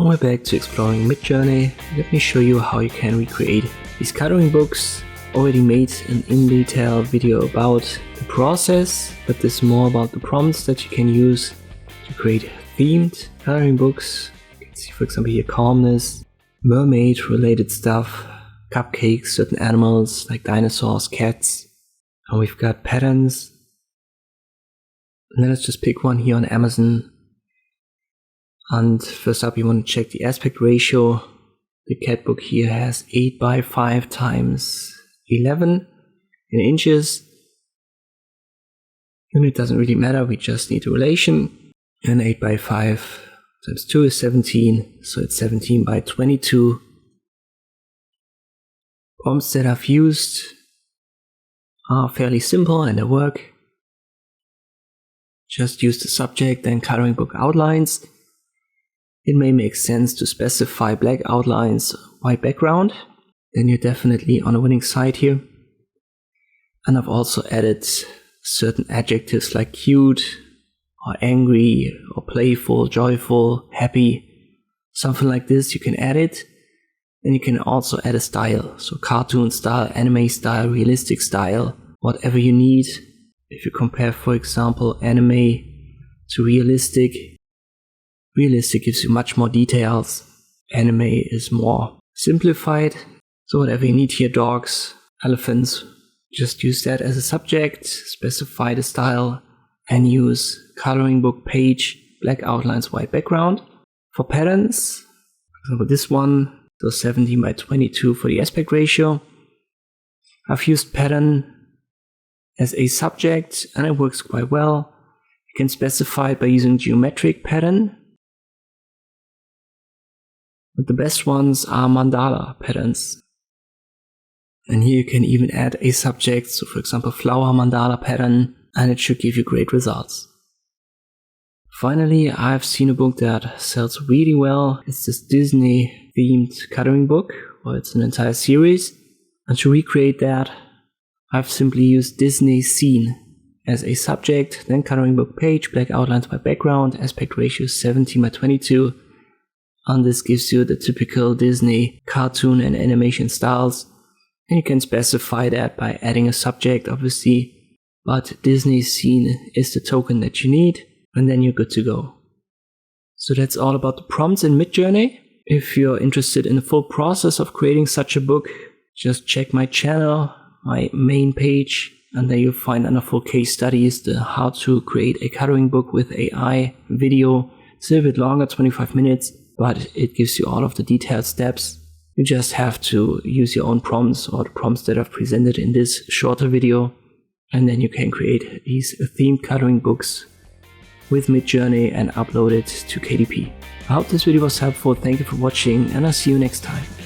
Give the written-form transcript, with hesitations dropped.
And we're back to exploring Midjourney. Let me show you how you can recreate these coloring books. Already made an in-detail video about the process, but this is more about the prompts that you can use to create themed coloring books. You can see, for example, here calmness, mermaid related stuff, cupcakes, certain animals like dinosaurs, cats, and we've got patterns. And then let's just pick one here on Amazon. And first up, you want to check the aspect ratio. The cat book here has 8 by 5 times 11 in inches. And it doesn't really matter, we just need a relation. And 8 by 5 times 2 is 17, so it's 17 by 22. Prompts that I've used are fairly simple and they work. Just use the subject and coloring book outlines. It may make sense to specify black outlines, white background. Then you're definitely on a winning side here. And I've also added certain adjectives like cute, or angry, or playful, joyful, happy. Something like this, you can add it. Then you can also add a style. So cartoon style, anime style, realistic style, whatever you need. If you compare, for example, anime to realistic, realistic gives you much more details. Anime is more simplified. So whatever you need here, dogs, elephants, just use that as a subject, specify the style, and use coloring book page, black outlines, white background. For patterns, for example this one, so 17 by 22 for the aspect ratio. I've used pattern as a subject and it works quite well. You can specify it by using geometric pattern. But the best ones are mandala patterns. And here you can even add a subject, so for example flower mandala pattern, and it should give you great results. Finally, I've seen a book that sells really well. It's this Disney themed coloring book, or it's an entire series. And to recreate that, I've simply used Disney scene as a subject, then coloring book page, black outlines by background, aspect ratio 17 by 22. And this gives you the typical Disney cartoon and animation styles. And you can specify that by adding a subject, obviously. But Disney scene is the token that you need, and then you're good to go. So that's all about the prompts in Midjourney. If you're interested in the full process of creating such a book, just check my channel, my main page, and there you'll find under full case studies the how to create a coloring book with AI video. It's a little bit longer, 25 minutes, but it gives you all of the detailed steps. You just have to use your own prompts or the prompts that I've presented in this shorter video, and then you can create these themed coloring books with Midjourney and upload it to KDP. I hope this video was helpful. Thank you for watching, and I'll see you next time.